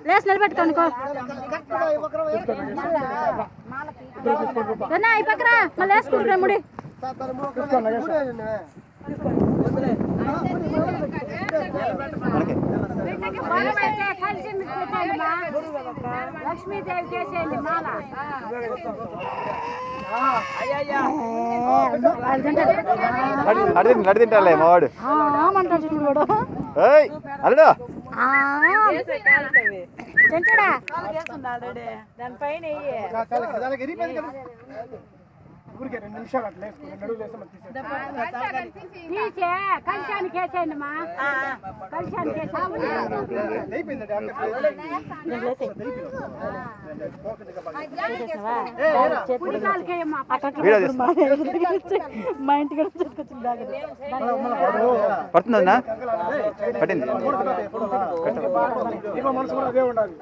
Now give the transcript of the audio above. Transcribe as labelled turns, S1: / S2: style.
S1: లేచి నిలబెట్టుకోనుకో ఈ పక్కన మళ్ళీ వేసుకుంటున్నా ముడి లక్ష్మీదేవి చేసేయండి మాల
S2: నడితింటాలే మావాడు అల్లుడు
S1: చెంచడా
S3: దానిపైన ఊరికే 2 నిమిషాలు అట్లా
S1: తీసే కలిశానికి వేసేయండి మా కలిశానికి మా ఇంటికి
S2: పడుతుందన్నా పట్టింది
S3: మనసు కూడా అదే ఉండాలి.